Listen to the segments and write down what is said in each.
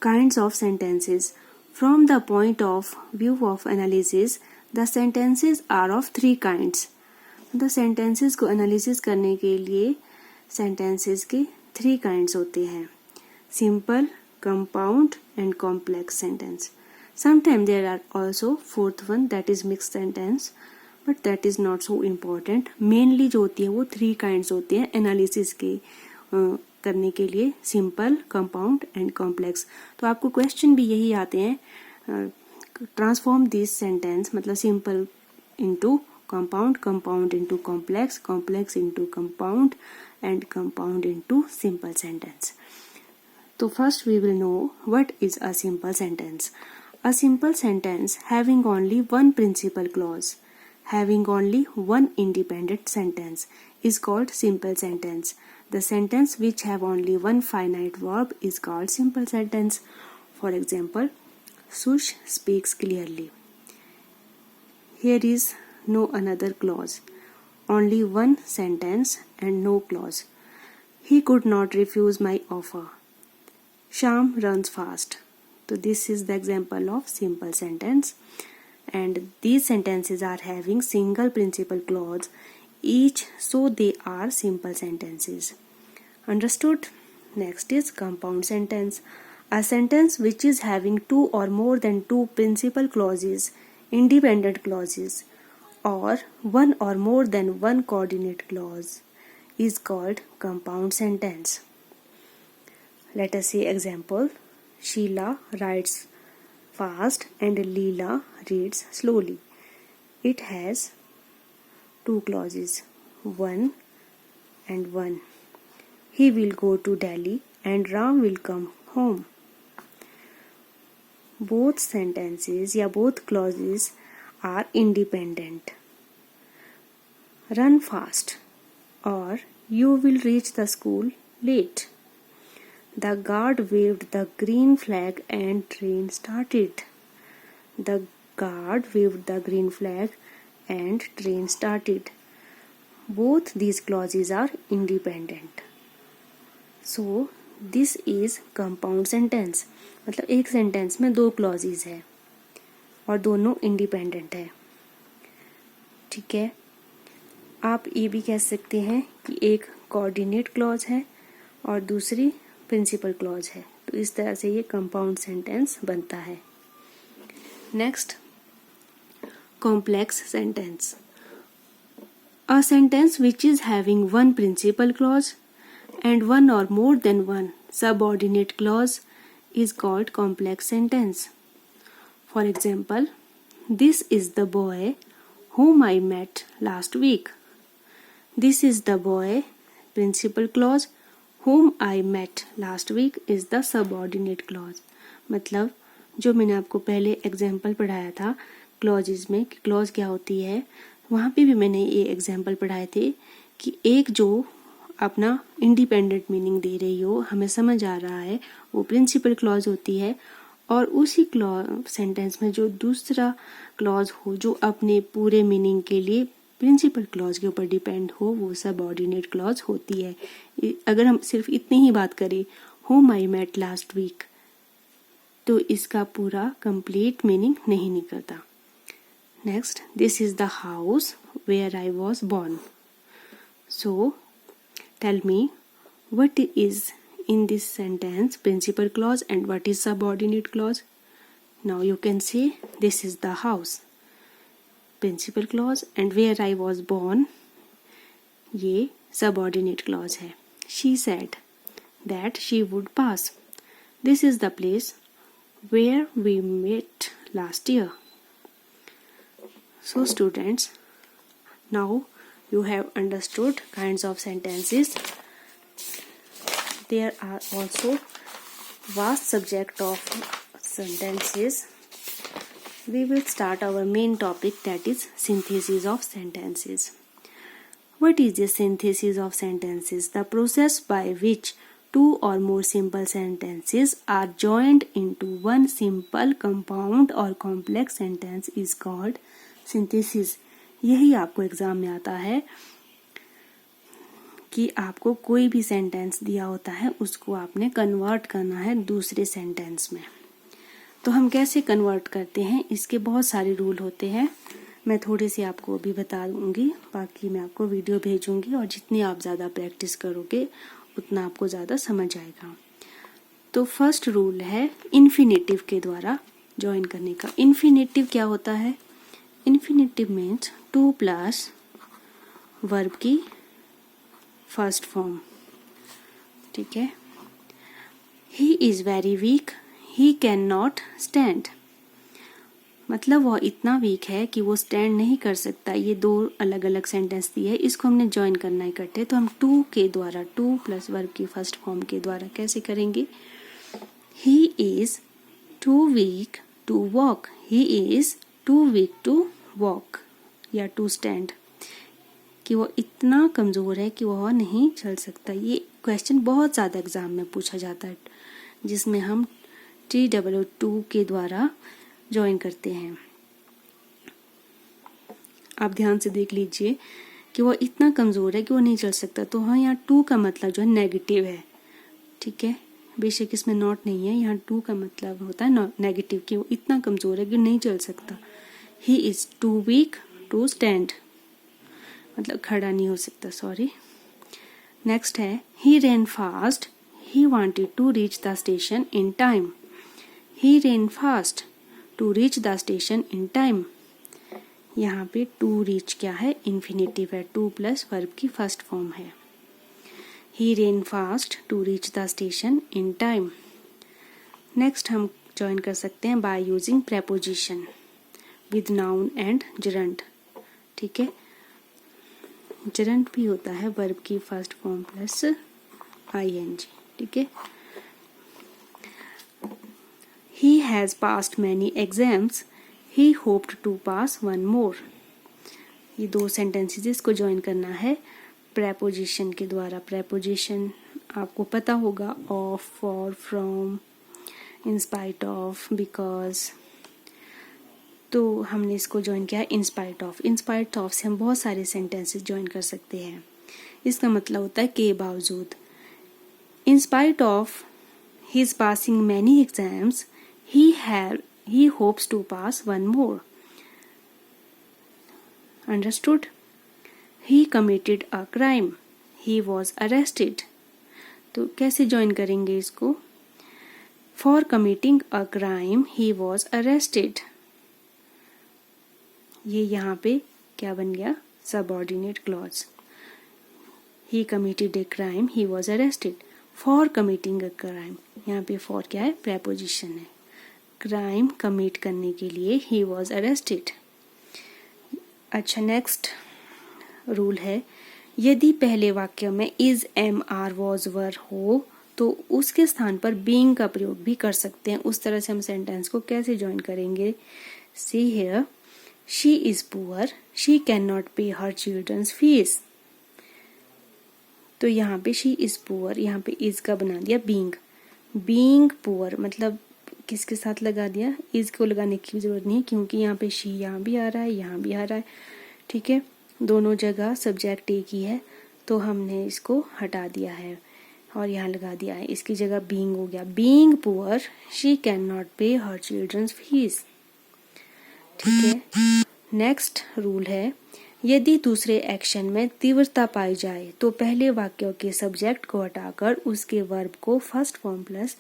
Kinds of sentences. From the point of view of analysis, the sentences are of three kinds. The sentences को analysis करने के लिए sentences के three kinds होते हैं. Simple, compound and complex sentence. Sometimes there are also fourth one, that is mixed sentence, but that is not so important. Mainly जो होती है वो three kinds होते हैं एनालिसिस के करने के लिए, सिंपल, कंपाउंड एंड कॉम्प्लेक्स. तो आपको क्वेश्चन भी यही आते हैं, ट्रांसफॉर्म दिस सेंटेंस, मतलब simple into compound, compound into complex, complex into compound and compound into simple sentence. तो first we will know what is a simple sentence. A simple sentence having only one principal clause, having only one independent sentence is called simple sentence. The sentence which have only one finite verb is called simple sentence. For example, Sush speaks clearly. Here is no another clause, only one sentence and no clause. He could not refuse my offer. Sham runs fast. So this is the example of simple sentence. And these sentences are having single principal clause each, so they are simple sentences. Understood? Next is compound sentence. A sentence which is having two or more than two principal clauses, independent clauses, or one or more than one coordinate clause is called compound sentence. Let us see example. Sheila writes fast and Leela reads slowly. It has two clauses, one and one. He will go to Delhi and Ram will come home. Both sentences या both clauses are independent. Run fast or you will reach the school late. The guard waved the green flag and train started. The guard waved the green flag and train started. Both these clauses are independent. So this is compound sentence. मतलब एक sentence में दो clauses है और दोनों independent है. ठीक है. आप ये भी कह सकते हैं कि एक coordinate clause है और दूसरी प्रिंसिपल क्लॉज है. तो इस तरह से ये कंपाउंड सेंटेंस बनता है. Next, complex sentence. A sentence which is having one principal clause and one or more than one subordinate clause is called complex sentence. For example, this is the boy whom I met last week. This is the boy, principal clause. Whom I met last week is the subordinate clause. मतलब जो मैंने आपको पहले example पढ़ाया था clauses में कि clause क्या होती है, वहाँ पे भी मैंने ये एग्जाम्पल पढ़ाए थे कि एक जो अपना इंडिपेंडेंट मीनिंग दे रही हो, हमें समझ आ रहा है, वो प्रिंसिपल क्लॉज होती है. और उसी क्लॉज सेंटेंस में जो दूसरा क्लॉज हो जो अपने पूरे मीनिंग के लिए प्रिंसिपल क्लॉज के ऊपर डिपेंड हो, वो सबऑर्डिनेट क्लॉज होती है. अगर हम सिर्फ इतनी ही बात करें, whom I met last week, तो इसका पूरा कंप्लीट मीनिंग नहीं निकलता. Next, this is the house where I was born. So tell me what is in this sentence principal clause and what is subordinate clause. Now you can say this is the house, principal clause, and where I was born, ये subordinate clause है. She said that she would pass. This is the place where we met last year. So students, now you have understood kinds of sentences. There are also vast subject of sentences. We will start our main topic, that is synthesis of sentences. What is the synthesis of sentences? The process by which two or more simple sentences are joined into one simple, compound or complex sentence is called synthesis. यही आपको exam में आता है कि आपको कोई भी sentence दिया होता है उसको आपने कन्वर्ट करना है दूसरे सेंटेंस में। तो हम कैसे कन्वर्ट करते हैं, इसके बहुत सारे रूल होते हैं। मैं थोड़े से आपको अभी बता दूंगी, बाकी मैं आपको वीडियो भेजूंगी और जितनी आप ज़्यादा प्रैक्टिस करोगे उतना आपको ज़्यादा समझ आएगा। तो फर्स्ट रूल है इन्फिनेटिव के द्वारा ज्वाइन करने का। इन्फिनेटिव क्या होता है? इन्फिनेटिव मीन्स 2 प्लस वर्ब की फर्स्ट फॉर्म। ठीक है। He is very weak, he can not stand. मतलब वह इतना वीक है कि वो स्टैंड नहीं कर सकता। ये 2 अलग अलग सेंटेंस दिए है, इसको हमने ज्वाइन करना है इकट्ठे। तो हम 2 के द्वारा, 2 प्लस वर्ब की फर्स्ट फॉर्म के द्वारा कैसे करेंगे? He is too weak to walk, he is too weak to walk या टू स्टैंड, कि वो इतना कमज़ोर है कि वह नहीं चल सकता। ये क्वेश्चन बहुत ज़्यादा एग्जाम में पूछा जाता है, जिसमें हम TWO के द्वारा ज्वाइन करते हैं। आप ध्यान से देख लीजिए कि वो इतना कमज़ोर है कि वो नहीं चल सकता। तो हाँ, यहाँ 2 का मतलब जो है नेगेटिव है। ठीक है, बेशक इसमें नॉट नहीं है, यहाँ 2 का मतलब होता है नेगेटिव, कि वो इतना कमज़ोर है कि नहीं चल सकता। He is too weak to stand, मतलब खड़ा नहीं हो सकता, सॉरी। नेक्स्ट है he ran fast, he wanted to reach the station in time. He ran fast to reach the station in time. यहाँ पे टू रीच क्या है? इन्फिनेटिव है, 2 प्लस वर्ब की फर्स्ट फॉर्म है। He ran fast to reach the station in time. Next हम join कर सकते हैं by using preposition with noun and gerund. ठीक है, जरंट भी होता है वर्ब की फर्स्ट फॉर्म प्लस ING। ठीक है। He has passed many exams, he hoped to pass one more। ये 2 सेंटेंसेस को ज्वाइन करना है प्रेपोजिशन के द्वारा। प्रेपोजिशन आपको पता होगा, of, for, from, in spite of, because. तो हमने इसको ज्वाइन किया in spite of. In spite of से हम बहुत सारे सेंटेंसेस ज्वाइन कर सकते हैं। इसका मतलब होता है के बावजूद। In spite of his passing many exams, he hopes to pass one more। Understood? He committed a crime, he was arrested। तो कैसे ज्वाइन करेंगे इसको? For committing a crime, he was arrested। ये यहाँ पे क्या बन गया? Subordinate clause। He committed a crime, he was arrested। For committing a crime, यहाँ पे for क्या है? Preposition है। क्राइम कमिट करने के लिए ही वॉज अरेस्टेड। अच्छा, नेक्स्ट रूल है यदि पहले वाक्य में इज, एम, आर, वॉज, वर हो तो उसके स्थान पर बीइंग का प्रयोग भी कर सकते हैं। उस तरह से हम सेंटेंस को कैसे ज्वाइन करेंगे? See here, she is poor, she can not पे हर चिल्ड्रंस फीस। तो यहाँ पे शी इज पुअर, यहाँ पे इज का बना दिया बीइंग। बीइंग पुअर मतलब किसके साथ लगा दिया? इज को लगाने की जरूरत नहीं, क्योंकि यहाँ पे शी यहाँ भी आ रहा है, यहाँ भी आ रहा है। ठीक है, दोनों जगह सब्जेक्ट एक ही है, तो हमने इसको हटा दिया है और यहाँ लगा दिया है। इसकी जगह बीइंग हो गया। Being poor, she can not पे हर चिल्ड्रंस फीस। ठीक है। नेक्स्ट रूल है यदि दूसरे एक्शन में तीव्रता पाई जाए तो पहले वाक्य के सब्जेक्ट को हटाकर उसके वर्ब को फर्स्ट फॉर्म प्लस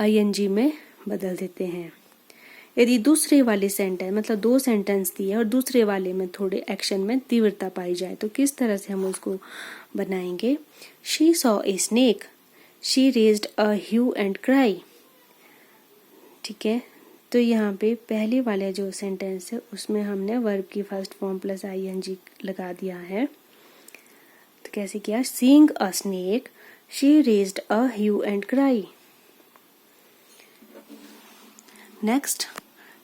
ING में बदल देते हैं। यदि दूसरे वाले सेंटेंस, मतलब 2 सेंटेंस दिए और दूसरे वाले में थोड़े एक्शन में तीव्रता पाई जाए तो किस तरह से हम उसको बनाएंगे? She saw a snake, she raised a hue and cry. ठीक है, तो यहाँ पे पहले वाला जो सेंटेंस है उसमें हमने वर्ब की फर्स्ट फॉर्म प्लस ING लगा दिया है। तो कैसे किया? Seeing a snake, she raised a hue and cry. Next,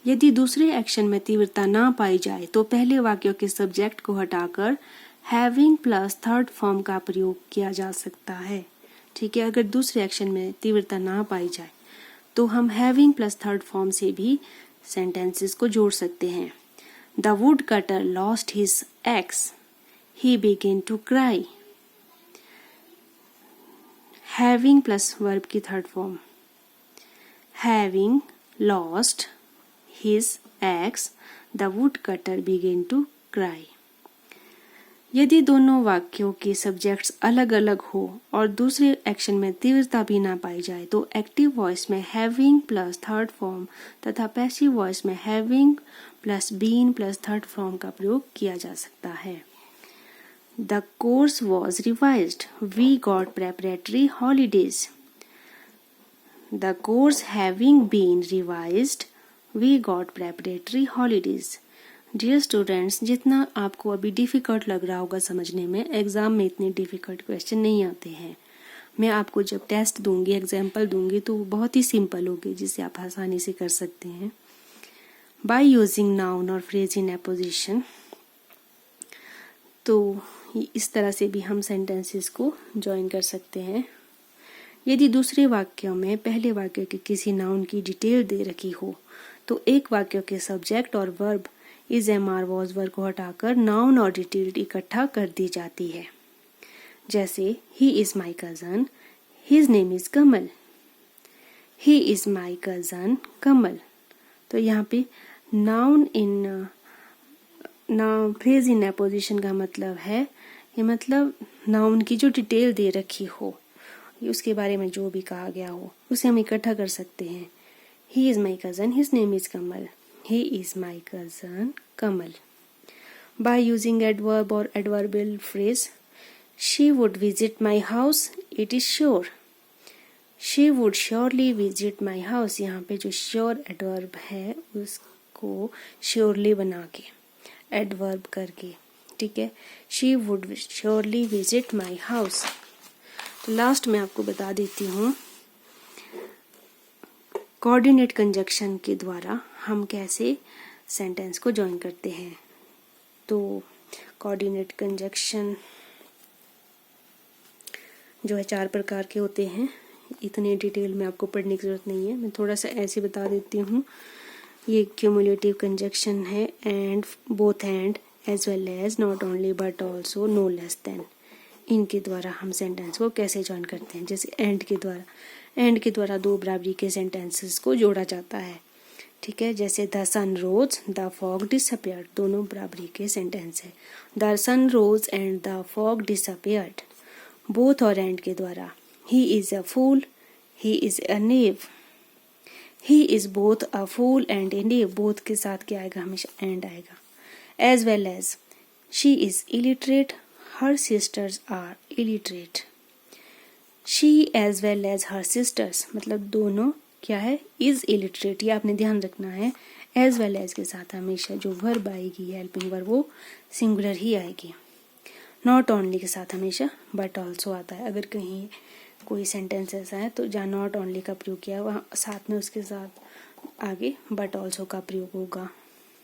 यदि दूसरे एक्शन में तीव्रता ना पाई जाए तो पहले वाक्य के सब्जेक्ट को हटाकर हैविंग प्लस थर्ड फॉर्म का प्रयोग किया जा सकता है। ठीक है, अगर दूसरे एक्शन में तीव्रता ना पाई जाए तो हम हैविंग प्लस थर्ड फॉर्म से भी सेंटेंसेस को जोड़ सकते हैं। The wood cutter lost his ex, he began to cry. Having plus verb की third form, having lost his axe, the woodcutter began to cry. यदि दोनों वाक्यों के सब्जेक्ट्स अलग अलग हो और दूसरे एक्शन में तीव्रता भी ना पाई जाए तो एक्टिव वॉइस में हैविंग प्लस थर्ड फॉर्म तथा पैसिव वॉइस में having plus been plus third form का प्रयोग किया जा सकता है। The course was revised, we got preparatory holidays. The course having been revised, we got preparatory holidays. Dear students, जितना आपको अभी डिफ़िकल्ट लग रहा होगा समझने में, एग्ज़ाम में इतने डिफ़िकल्ट क्वेश्चन नहीं आते हैं। मैं आपको जब टेस्ट दूंगी, एग्जाम्पल दूंगी तो बहुत ही सिंपल होगी जिसे आप आसानी से कर सकते हैं। बाय यूजिंग नाउन और फ्रेज इन एपोजिशन, तो इस तरह से भी हम सेंटेंसेस को ज्वाइन कर सकते हैं। यदि दूसरे वाक्यों में पहले वाक्य के किसी नाउन की डिटेल दे रखी हो तो एक वाक्य के सब्जेक्ट और verb is am are was verb को हटाकर नाउन और डिटेल इकट्ठा कर दी जाती है। जैसे he is my cousin, his name is Kamal. He is my cousin Kamal. तो यहाँ पे noun in phrase in apposition का मतलब है, ये मतलब नाउन की जो डिटेल दे रखी हो, उसके बारे में जो भी कहा गया हो उसे हम इकट्ठा कर सकते हैं। ही is my cousin, his name is Kamal. He is my cousin Kamal. By using adverb or adverbial phrase, she would visit my house, it is sure. She would surely visit my house. यहाँ पे जो sure adverb है उसको surely बना के adverb करके, ठीक है। She would surely visit my house. तो लास्ट में आपको बता देती हूँ कोऑर्डिनेट कंजक्शन के द्वारा हम कैसे सेंटेंस को ज्वाइन करते हैं। तो कोऑर्डिनेट कंजक्शन जो है 4 प्रकार के होते हैं। इतने डिटेल में आपको पढ़ने की जरूरत नहीं है, मैं थोड़ा सा ऐसे बता देती हूँ। ये क्यूमुलेटिव कंजक्शन है, and, both and, as well as, not only but also, no less than. इनके द्वारा हम सेंटेंस को कैसे ज्वाइन करते हैं। जैसे एंड के द्वारा 2 बराबरी के सेंटेंसेस को जोड़ा जाता है, ठीक है। जैसे the sun rose, the fog disappeared, दोनों बराबरी के सेंटेंस है। The sun rose and the fog disappeared. Both और एंड के द्वारा he is a fool, he is a knave. He is both a fool and a knave, both के साथ क्या आएगा, हमेशा एंड आएगा। As well as, she is illiterate, her sisters are illiterate. She as well as her sisters, मतलब दोनों क्या है, इज इलिटरेट, ये आपने ध्यान रखना है। एज वेल एज के साथ हमेशा जो वर्ब आएगी, हेल्पिंग वर्ब, वो सिंगुलर ही आएगी। नॉट ओनली के साथ हमेशा बट ऑल्सो आता है। अगर कहीं कोई सेंटेंस ऐसा है तो जहाँ नॉट ओनली का प्रयोग किया, वहाँ साथ में उसके साथ आगे बट ऑल्सो का प्रयोग होगा।